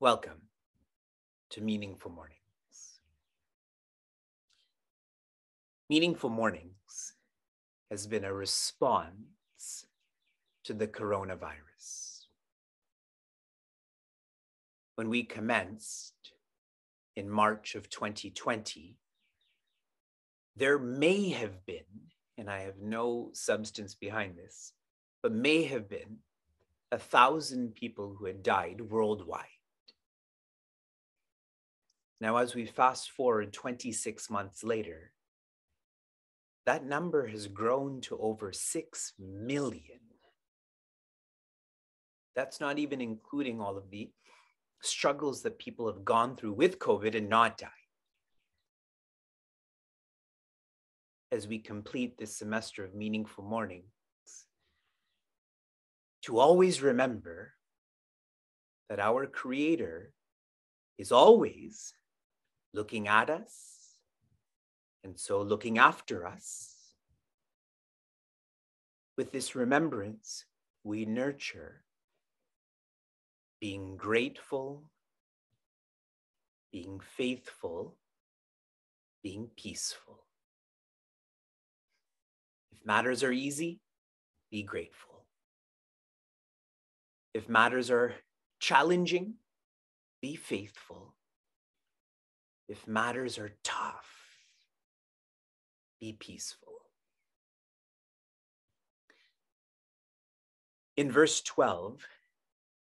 Welcome to Meaningful Mornings. Meaningful Mornings has been a response to the coronavirus. When we commenced in March of 2020, there may have been, and I have no substance behind this, but may have been 1,000 people who had died worldwide. Now, as we fast forward 26 months later, that number has grown to over 6 million. That's not even including all of the struggles that people have gone through with COVID and not died. As we complete this semester of Meaningful Mornings, to always remember that our Creator is always looking at us, and so looking after us. With this remembrance, we nurture being grateful, being faithful, being peaceful. If matters are easy, be grateful. If matters are challenging, be faithful. If matters are tough, be peaceful. In verse 12,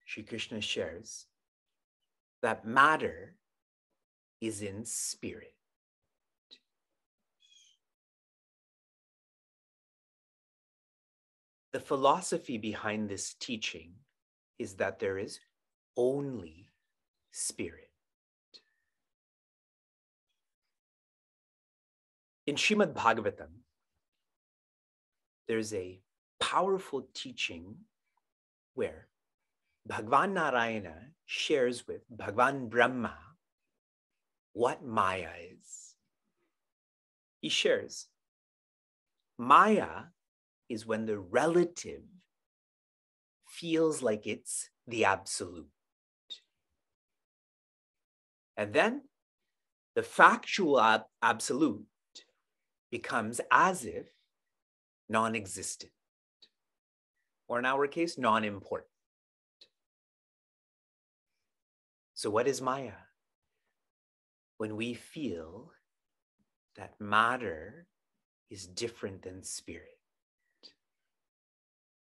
Shri Krishna shares that matter is in spirit. The philosophy behind this teaching is that there is only spirit. In Srimad Bhagavatam, there's a powerful teaching where Bhagavan Narayana shares with Bhagavan Brahma what Maya is. He shares, Maya is when the relative feels like it's the absolute. And then the factual absolute becomes as if non-existent, or in our case, non-important. So what is Maya? When we feel that matter is different than spirit,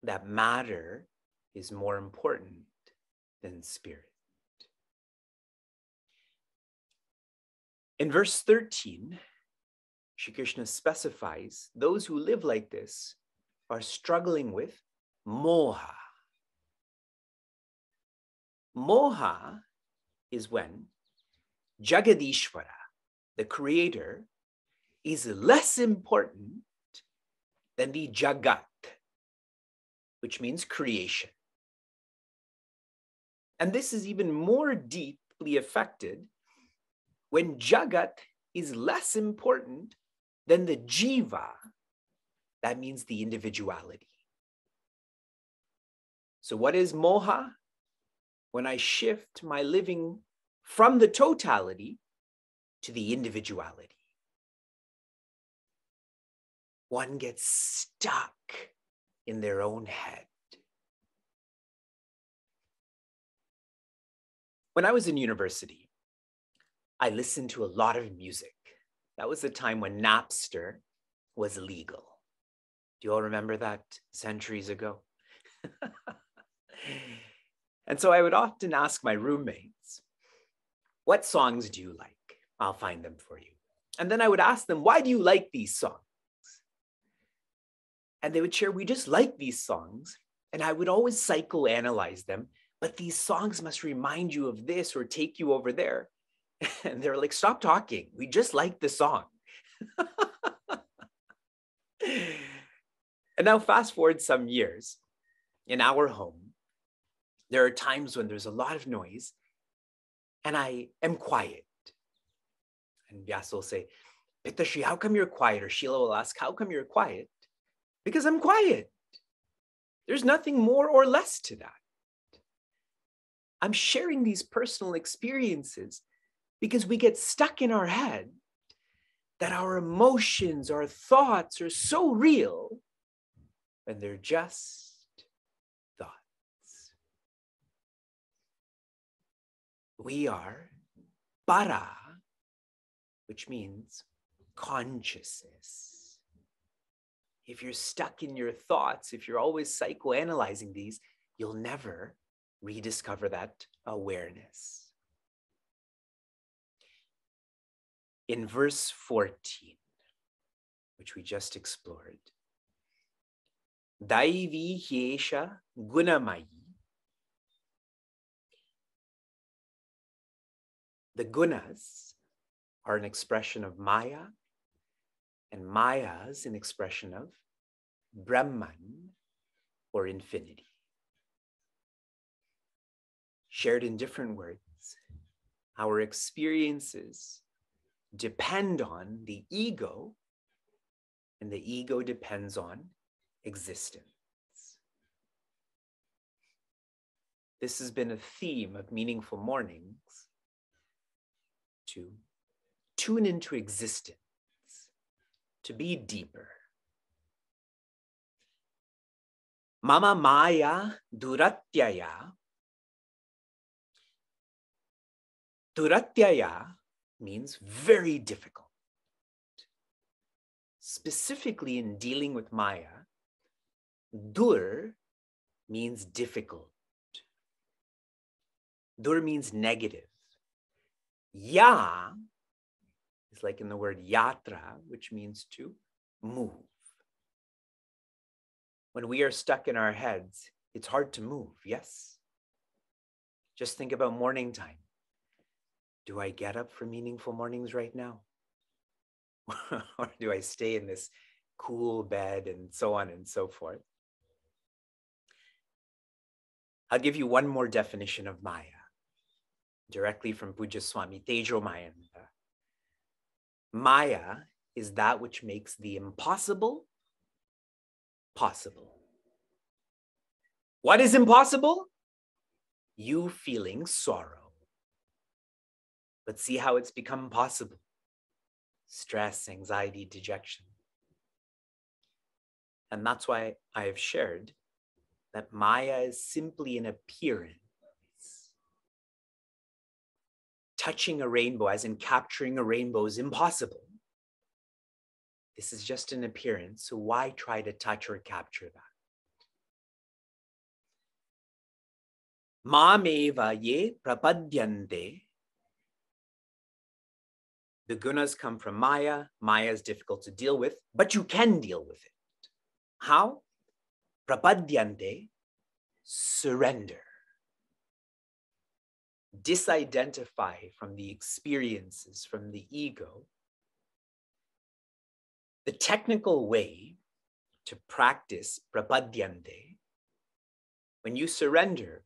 that matter is more important than spirit. In verse 13, Shri Krishna specifies those who live like this are struggling with moha. Moha is when Jagadishvara, the creator, is less important than the Jagat, which means creation. And this is even more deeply affected when Jagat is less important than the Jiva, that means the individuality. So what is moha? When I shift my living from the totality to the individuality. One gets stuck in their own head. When I was in university, I listened to a lot of music. That was the time when Napster was legal. Do you all remember that centuries ago? And so I would often ask my roommates, what songs do you like? I'll find them for you. And then I would ask them, why do you like these songs? And they would share, we just like these songs. And I would always psychoanalyze them, but these songs must remind you of this or take you over there. And they're like, stop talking. We just like the song. And now fast forward some years, in our home, there are times when there's a lot of noise and I am quiet. And Vyasa will say, Pittashi, how come you're quiet? Or Sheila will ask, how come you're quiet? Because I'm quiet. There's nothing more or less to that. I'm sharing these personal experiences because we get stuck in our head that our emotions, our thoughts are so real, and they're just thoughts. We are para, which means consciousness. If you're stuck in your thoughts, if you're always psychoanalyzing these, you'll never rediscover that awareness. In verse 14, which we just explored, Daivi Hyesha Gunamayi. The gunas are an expression of Maya, and Maya is an expression of Brahman, or infinity. Shared in different words, our experiences depend on the ego, and the ego depends on existence. This has been a theme of Meaningful Mornings, to tune into existence, to be deeper. Mama Maya Duratyaya. Duratyaya means very difficult. Specifically in dealing with Maya, dur means difficult. Dur means negative. Ya is like in the word yatra, which means to move. When we are stuck in our heads, it's hard to move, yes? Just think about morning time. Do I get up for Meaningful Mornings right now? Or do I stay in this cool bed and so on and so forth? I'll give you one more definition of Maya, directly from Pujya Swami Tejomayananda. Maya is that which makes the impossible possible. What is impossible? You feeling sorrow. But see how it's become possible. Stress, anxiety, dejection. And that's why I have shared that Maya is simply an appearance. Touching a rainbow, as in capturing a rainbow, is impossible. This is just an appearance, so why try to touch or capture that? Mameva ye prapadyante. The gunas come from Maya. Maya is difficult to deal with, but you can deal with it. How? Prapadyante, surrender. Disidentify from the experiences, from the ego. The technical way to practice prapadyante, when you surrender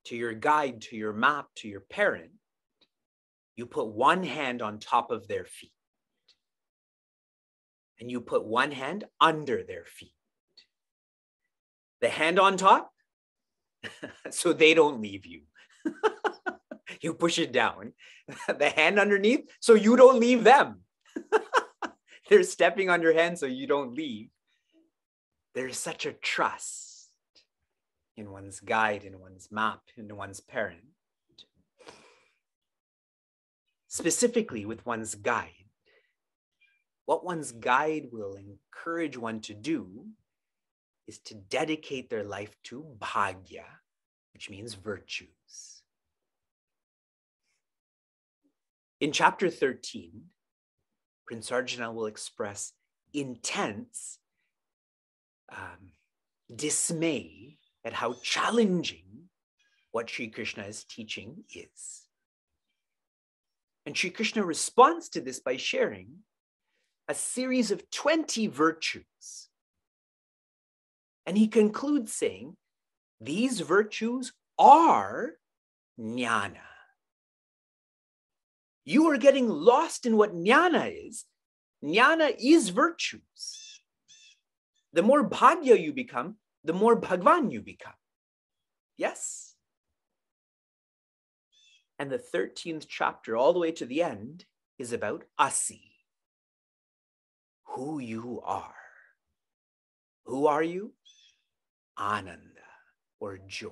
to your guide, to your map, to your parent, you put one hand on top of their feet and you put one hand under their feet. The hand on top, so they don't leave you. You push it down. The hand underneath, so you don't leave them. They're stepping on your hand so you don't leave. There's such a trust in one's guide, in one's map, in one's parent. Specifically with one's guide. What one's guide will encourage one to do is to dedicate their life to bhagya, which means virtues. In chapter 13, Prince Arjuna will express intense dismay at how challenging what Sri Krishna is teaching is. And Sri Krishna responds to this by sharing a series of 20 virtues. And he concludes saying, these virtues are jnana. You are getting lost in what jnana is. Jnana is virtues. The more bhagya you become, the more Bhagwan you become. Yes? And the 13th chapter, all the way to the end, is about Asi, who you are. Who are you? Ananda, or joy.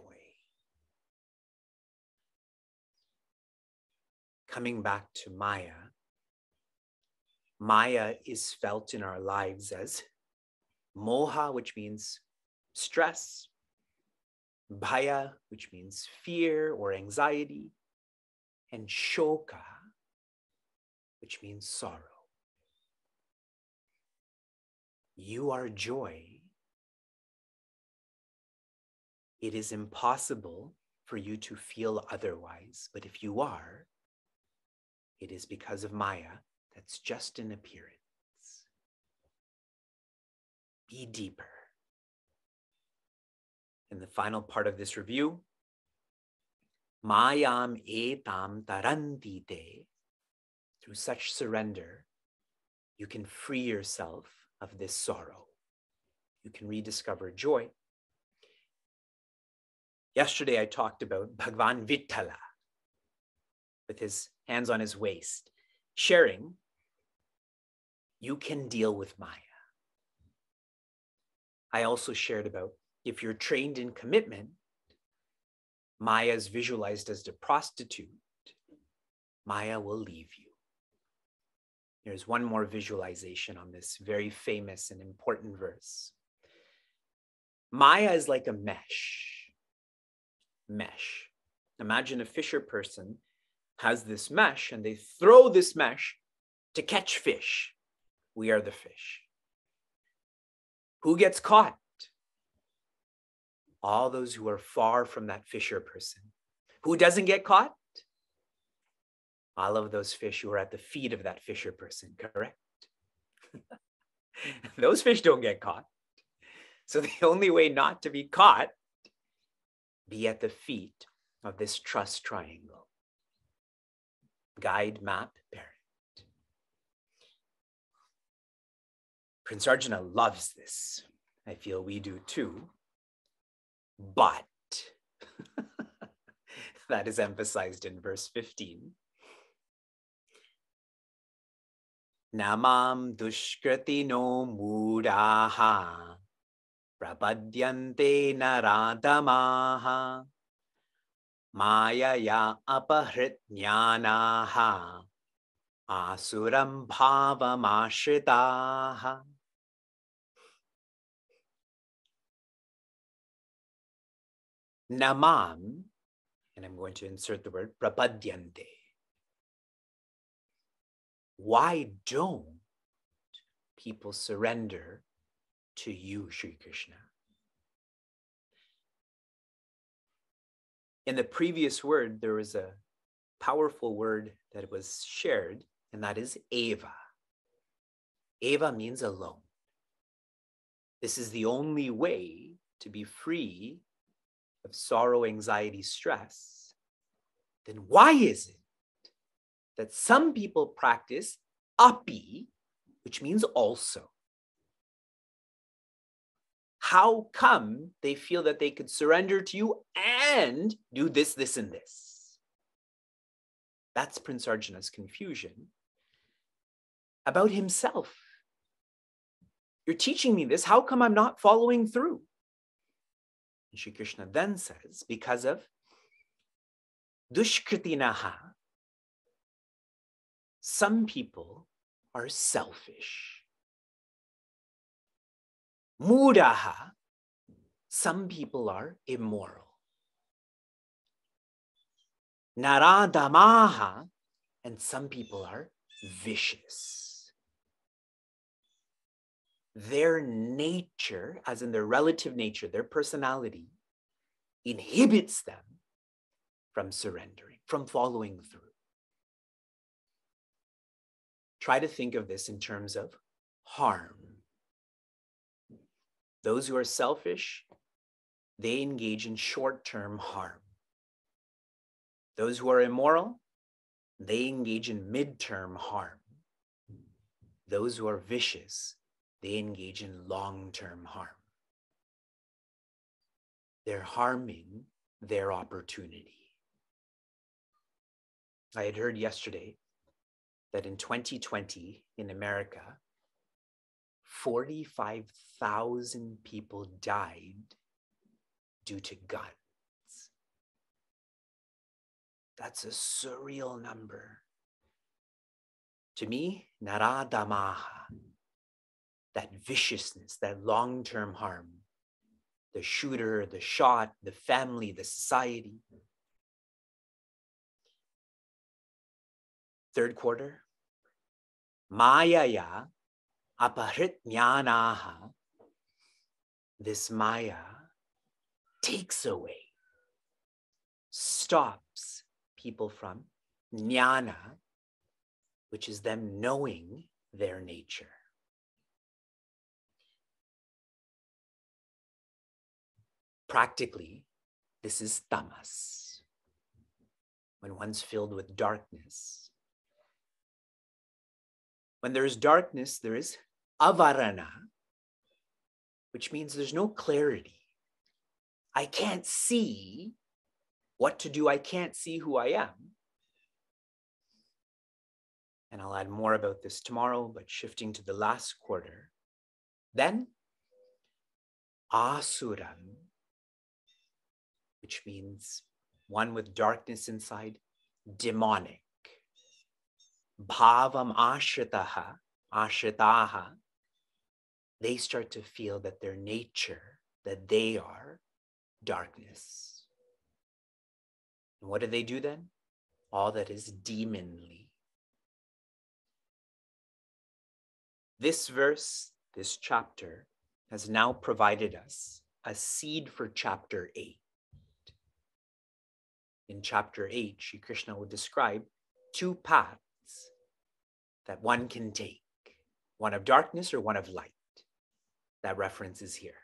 Coming back to Maya, Maya is felt in our lives as moha, which means stress, bhaya, which means fear or anxiety, and shoka, which means sorrow. You are joy. It is impossible for you to feel otherwise, but if you are, it is because of Maya that's just an appearance. Be deeper. In the final part of this review, Mayam etam taranti te. Through such surrender, you can free yourself of this sorrow. You can rediscover joy. Yesterday, I talked about Bhagwan Vittala with his hands on his waist, sharing, you can deal with Maya. I also shared about if you're trained in commitment, Maya is visualized as the prostitute. Maya will leave you. There's one more visualization on this very famous and important verse. Maya is like a mesh. Imagine a fisher person has this mesh and they throw this mesh to catch fish. We are the fish. Who gets caught? All those who are far from that fisher person. Who doesn't get caught? All of those fish who are at the feet of that fisher person, correct? Those fish don't get caught. So the only way not to be caught, be at the feet of this trust triangle. Guide, map, parent. Prince Arjuna loves this. I feel we do too. But, that is emphasized in verse 15. Namam dushkritino mudaha prapadyante naradamaha mayaya apahritnyanaha asuram bhavamashitaha. Namam, and I'm going to insert the word prapadyante. Why don't people surrender to you, Sri Krishna? In the previous word, there was a powerful word that was shared, and that is eva. Eva means alone. This is the only way to be free of sorrow, anxiety, stress. Then why is it that some people practice api, which means also? How come they feel that they could surrender to you and do this, this, and this? That's Prince Arjuna's confusion about himself. You're teaching me this. How come I'm not following through? And Shri Krishna then says, because of dushkritinaha, some people are selfish. Mudaha, some people are immoral. Naradamaha, and some people are vicious. Their nature, as in their relative nature, their personality, inhibits them from surrendering, from following through. Try to think of this in terms of harm. Those who are selfish, they engage in short-term harm. Those who are immoral, they engage in mid-term harm. Those who are vicious, they engage in long-term harm. They're harming their opportunity. I had heard yesterday that in 2020 in America, 45,000 people died due to guns. That's a surreal number. To me, naradamaha, that viciousness, that long-term harm, the shooter, the shot, the family, the society. Third quarter, mayaya aparitnyanaha, this maya takes away, stops people from jnana, which is them knowing their nature. Practically, this is tamas. When one's filled with darkness. When there is darkness, there is avarana, which means there's no clarity. I can't see what to do. I can't see who I am. And I'll add more about this tomorrow, but shifting to the last quarter. Then, asuram, which means one with darkness inside, demonic. Bhavam ashritaha, they start to feel that their nature, that they are darkness. And what do they do then? All that is demonly. This verse, this chapter, has now provided us a seed for chapter 8. In chapter 8, Sri Krishna will describe two paths that one can take, one of darkness or one of light. That reference is here.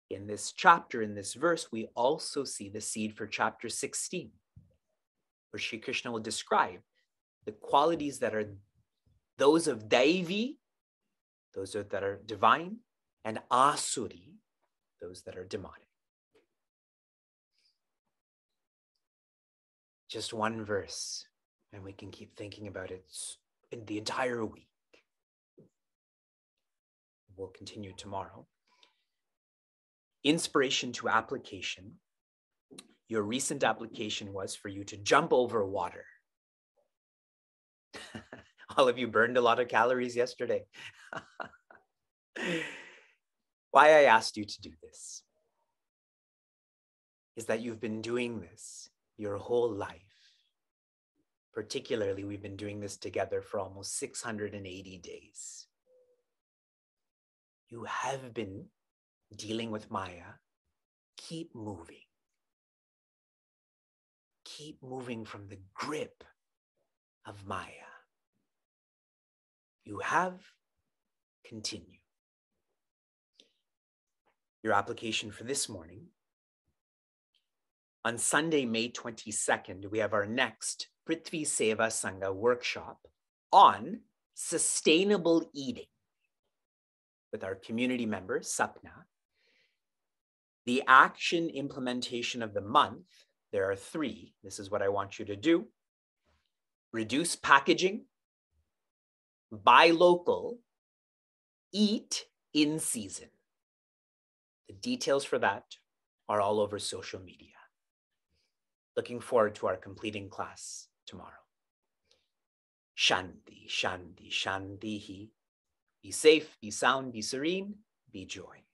In this chapter, in this verse, we also see the seed for chapter 16, where Sri Krishna will describe the qualities that are those of Daivi, those that are divine, and Asuri, those that are demonic. Just one verse, and we can keep thinking about it in the entire week. We'll continue tomorrow. Inspiration to application. Your recent application was for you to jump over water. All of you burned a lot of calories yesterday. Why I asked you to do this is that you've been doing this your whole life. Particularly, we've been doing this together for almost 680 days. You have been dealing with Maya. Keep moving. Keep moving from the grip of Maya. You have, continue. Your application for this morning. On Sunday, May 22nd, we have our next Prithvi Seva Sangha workshop on sustainable eating with our community member, Sapna. The action implementation of the month, there are 3. This is what I want you to do. Reduce packaging, buy local, eat in season. The details for that are all over social media. Looking forward to our completing class tomorrow. Shanti, Shanti, Shantihi. Be safe, be sound, be serene, be joy.